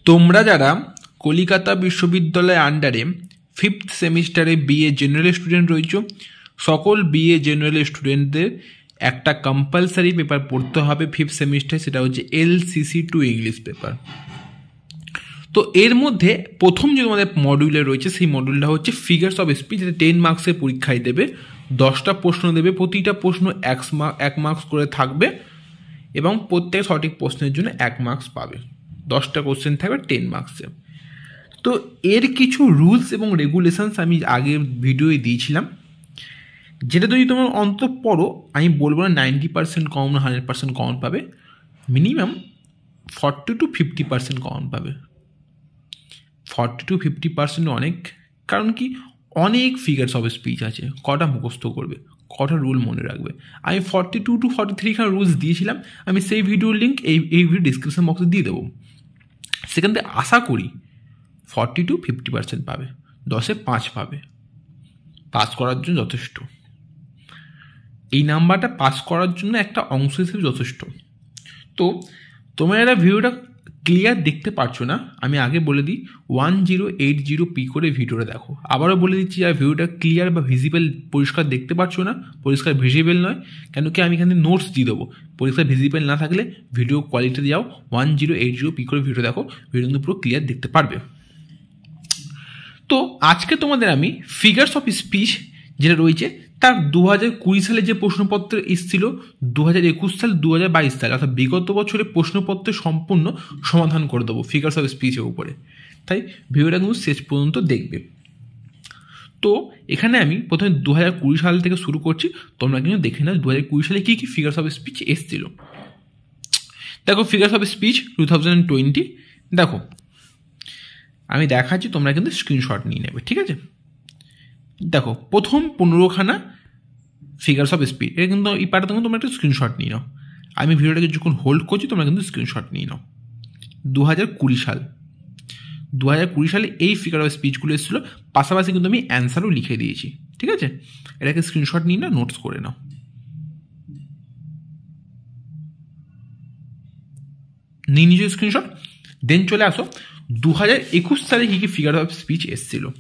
তোমরা যারা কলিকাতা বিশ্ববিদ্যালয় আন্ডারে 5th সেমিস্টারে বিএ জেনারেল স্টুডেন্ট রয়েছে, সকল বিএ জেনারেল স্টুডেন্টদের একটা কম্পালসারি পেপার পড়তে হবে 5th সেমিস্টারে, সেটা হচ্ছে LCC2 ইংলিশ পেপার। তো এর মধ্যে প্রথম যে তোমাদের মডিউলে রয়েছে সেই মডিউলটা হচ্ছে ফিগার্স অফ স্পিচ, যেটা 10 মার্কসের পরীক্ষায় দেবে। 10টা প্রশ্ন দেবে, প্রতিটা প্রশ্ন 1 মার্কস করে থাকবে এবং প্রত্যেক সঠিক প্রশ্নের জন্য 1 মার্কস পাবে। 10টা কোশ্চেন থাকবে 10 মার্কসে। তো এর কিছু রুলস এবং রেগুলেশনস আমি আগের ভিডিওয়ে দিয়েছিলাম, যেটা যদি তোমার অন্তত পড়ো, আমি বলবো না 90% কমন 100% কমন পাবে, মিনিমাম 40 to 50% কমন পাবে। 40 to 50% অনেক, কারণ কি অনেক ফিগার্স অফ স্পিচ আছে, কটা মুখস্থ করবে, কটা রুল মনে রাখবে। আমি 42 to 43 খান রুলস দিয়েছিলাম, আমি সেই ভিডিওর লিঙ্ক এই ভিডিও ডিসক্রিপশন বক্সে দিয়ে দেবো। সেখান থেকে আশা করি 40 to 50% পাবে, 10-এ 5 পাবে, পাস করার জন্য যথেষ্ট। এই নাম্বারটা পাস করার জন্য একটা অংশ হিসেবে যথেষ্ট। তো তোমরা এরা ভিডিওটা ক্লিয়ার দেখতে পারছো না, আমি আগে বলে দিই 1080p করে ভিডিওটা দেখো। আবারও বলে দিচ্ছি, আর ভিডিওটা ক্লিয়ার বা ভিজিবল পরিষ্কার দেখতে পারছো না, পরিষ্কার ভিজিবল নয়, কেন কি আমি এখানে নোটস দিয়ে দেবো। পরিষ্কার ভিজিবল না থাকলে ভিডিও কোয়ালিটি যাও, 1080p করে ভিডিও দেখো, ভিডিও কিন্তু পুরো ক্লিয়ার দেখতে পারবে। তো আজকে তোমাদের আমি ফিগার্স অফ স্পিচ যেটা রয়েছে তার 2020 সালে যে প্রশ্নপত্র এসেছিল, 2021 সাল, 2022 সাল, অর্থাৎ বিগত বছরের প্রশ্নপত্রের সম্পূর্ণ সমাধান করে দেবো ফিগার্স অফ স্পিচের উপরে। তাই ভিডিওটা কিন্তু শেষ পর্যন্ত দেখবে। তো এখানে আমি প্রথমে 2020 সাল থেকে শুরু করছি, তোমরা কিন্তু দেখে নাও 2020 সালে কী কী ফিগার্স অফ স্পিচ এসেছিল। দেখো ফিগার্স অফ স্পিচ 2020, দেখো আমি দেখাচ্ছি, তোমরা কিন্তু স্ক্রিনশট নিয়ে নেবে, ঠিক আছে। দেখো প্রথম 15খানা ফিগার্স অফ স্পিচ, এটা কিন্তু এই পার্টটা তোমরা একটা স্ক্রিনশট নিয়ে নাও। আমি ভিডিওটাকে যখন হোল্ড করছি তোমরা কিন্তু স্ক্রিনশট নিয়ে নাও। 2020 সাল, 2020 সালে এই ফিগার অফ স্পিচগুলো এসেছিলো, পাশাপাশি কিন্তু আমি অ্যান্সারও লিখে দিয়েছি, ঠিক আছে। এটাকে স্ক্রিনশট নিয়ে নাও, নোটস করে নাও। নিয়ে নিজের স্ক্রিনশট, দেন চলে আসো 2021 সালে কী কী ফিগার অফ স্পিচ এসেছিলো।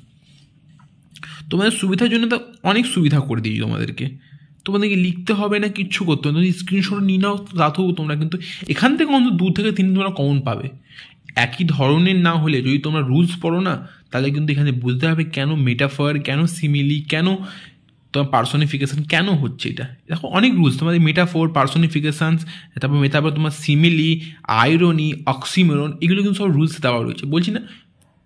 তোমাদের সুবিধার জন্য তো অনেক সুবিধা করে দিয়েছি তোমাদেরকে লিখতে হবে না, কিচ্ছু করতে হবে না, স্ক্রিনশট নিয়ে নাও, তাতেও তোমরা কিন্তু এখান থেকে অন্তত 2 থেকে 3 তোমরা কমন পাবে। একই ধরনের না হলে যদি তোমরা রুলস পড়ো না, তাহলে কিন্তু এখানে বুঝতে হবে কেন মেটাফর, কেন সিমিলি, কেন তোমার পার্সোনিফিকেশান কেন হচ্ছে। এটা দেখো অনেক রুলস, তোমাদের মেটাফোর, পার্সোনিফিকেশানস, তারপর তোমার সিমিলি, আইরনি, অক্সিমোরন, এগুলো কিন্তু সব রুলস দেওয়া রয়েছে। বলছি না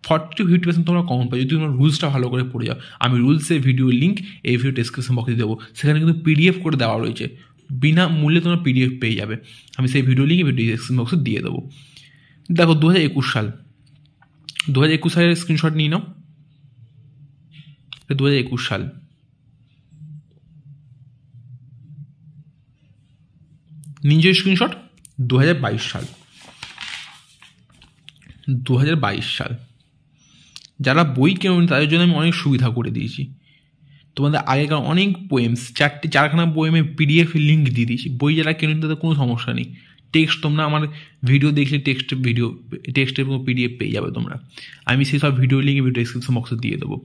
40 to 50% তোমরা কমন পাই যদি তোমরা রুলসটা ভালো করে পড়ে যাও। আমি রুলসের ভিডিও লিঙ্ক এই ভিডিও ডিসক্রিপশন বক্সে দেবো, সেখানে কিন্তু PDF করে দেওয়া রয়েছে, বিনা মূল্যে তোমরা PDF পেয়ে যাবে। আমি সেই ভিডিও লিঙ্ক ভিডিও ডিসক্রিপশন বক্সে দিয়ে দেবো। দেখো 2021 সাল, 2021 সালের স্ক্রিনশট নিয়ে নাও। 2021 সাল, নিজের স্ক্রিনশট। 2022 সাল, 2022 সাল, যারা বই কেনেন তাদের জন্য আমি অনেক সুবিধা করে দিয়েছি। তোমাদের আগেকার অনেক পোয়েমস, 4খানা পোয়েমে PDF লিঙ্ক দিয়ে দিয়েছি। বই যারা কেনেন তাদের কোনো সমস্যা নেই, টেক্সট তোমরা আমার ভিডিও দেখলে টেক্সটের PDF পেয়ে যাবে তোমরা। আমি সেই সব ভিডিও লিঙ্ক ভিডিও ডিসক্রিপশন বক্সে দিয়ে দেবো।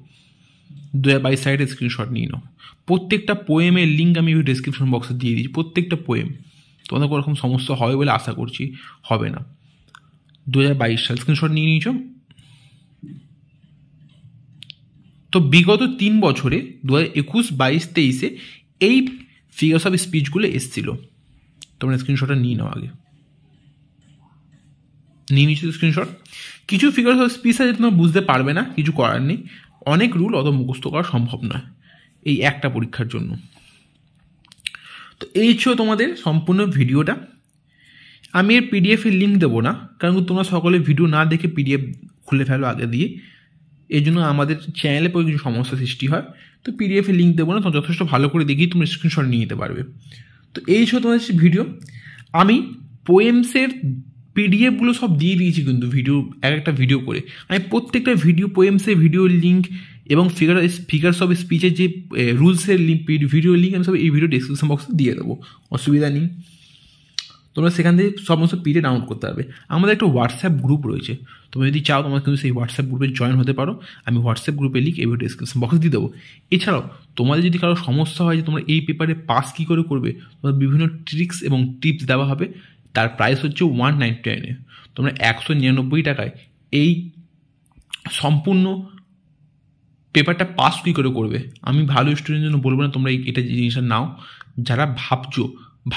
2022 সালের স্ক্রিনশট নিয়ে নাও। প্রত্যেকটা পোয়েমের লিঙ্ক আমি ডিসক্রিপশন বক্সে দিয়ে দিয়েছি, প্রত্যেকটা পোয়েম। তোমাদের কোনোরকম সমস্যা হবে বলে আশা করছি হবে না। 2022 সাল স্ক্রিনশট নিয়ে নিয়েছ। তো বিগত 3 বছরে 2021, 22, 23-এ এই ফিগার্স অফ স্পিচগুলো এসেছিল। তোমরা স্ক্রিনশটটা নিয়ে নাও, আগে নিয়ে নিচ্ছ স্ক্রিনশট। কিছু ফিগার্স অফ স্পিচ আছে তোমরা বুঝতে পারবে না, কিছু করার নেই, অনেক রুল অত মুখস্থ করা সম্ভব নয় এই একটা পরীক্ষার জন্য। তো এই ছিল তোমাদের সম্পূর্ণ ভিডিওটা। আমি এর PDF-এর লিঙ্ক দেবো না, কারণ তোমরা সকলে ভিডিও না দেখে PDF খুলে ফেলো আগে দিয়ে, এই জন্য আমাদের চ্যানেলে পরে কিছু সমস্যা সৃষ্টি হয়। তো PDF-এর লিঙ্ক দেবো না, তো যথেষ্ট ভালো করে দেখেই তোমরা স্ক্রিনশট নিয়ে নিতে পারবে। তো এই ছিল তোমাদের ভিডিও। আমি পোয়েমসের PDF-গুলো সব দিয়ে দিয়েছি কিন্তু ভিডিও, একটা ভিডিও করে আমি প্রত্যেকটা ভিডিও পোয়েমসের ভিডিও লিঙ্ক এবং ফিগার্স অফ স্পিচের যে রুলসের লিঙ্ক, ভিডিও লিঙ্ক আমি সব এই ভিডিও ডিসক্রিপশন বক্সে দিয়ে দেবো, অসুবিধা নেই। তোমরা সেখান থেকে সমস্ত পিডিএফ ডাউনলোড করতে পারবে। আমাদের একটা হোয়াটসঅ্যাপ গ্রুপ রয়েছে, তোমরা যদি চাও তোমরা কিন্তু সেই হোয়াটসঅ্যাপ গ্রুপে জয়েন হতে পারো। আমি হোয়াটসঅ্যাপ গ্রুপে লিঙ্ক এই ডিসক্রিপশন বক্সে দিয়ে দেবো। এছাড়াও তোমাদের যদি কারো সমস্যা হয় যে তোমরা এই পেপারে পাস কী করে করবে, তোমাদের বিভিন্ন ট্রিক্স এবং টিপস দেওয়া হবে। তার প্রাইস হচ্ছে 199। তোমরা 199 টাকায় এই সম্পূর্ণ পেপারটা পাস কী করে করবে। আমি ভালো স্টুডেন্টের জন্য বলবো না তোমরা এটা জিনিসটা নাও। যারা ভাবছো,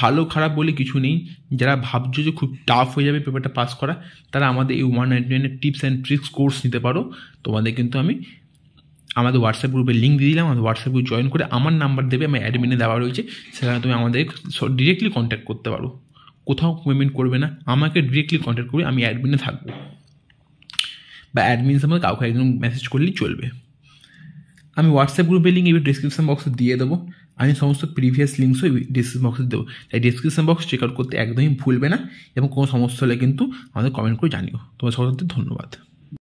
ভালো খারাপ বলে কিছু নেই, যারা ভাবছো যে খুব টাফ হয়ে যাবে পেপারটা পাস করা, তারা আমাদের এই 199 টিপস অ্যান্ড ট্রিক্স কোর্স নিতে পারো। তোমাদের কিন্তু আমি আমাদের হোয়াটসঅ্যাপ গ্রুপের লিঙ্ক দিয়ে দিলাম, আমাদের হোয়াটসঅ্যাপ গ্রুপ জয়েন করে আমার নাম্বার দেবে, আমার অ্যাডমিনে দেওয়া রয়েছে, সেখানে তুমি আমাদের ডিরেক্টলি কন্ট্যাক্ট করতে পারো। কোথাও পেমেন্ট করবে না, আমাকে ডিরেক্টলি কন্ট্যাক্ট করবে, আমি অ্যাডমিনে থাকবো, বা অ্যাডমিনের মধ্যে কাউকে একজন মেসেজ করলেই চলবে। আমি হোয়াটসঅ্যাপ গ্রুপের লিঙ্ক এই ডিসক্রিপশন বক্সে দিয়ে দেবো। আমি সমস্ত প্রিভিয়াস লিঙ্কসও এই ডিসক্রিপশন বক্সে দেবো, তাই ডিসক্রিপশন বক্স চেক আউট করতে একদমই ভুলবে না। এবং কোনো সমস্যা হলে কিন্তু আমাদের কমেন্ট করে জানিও। তোমার সকলকে ধন্যবাদ।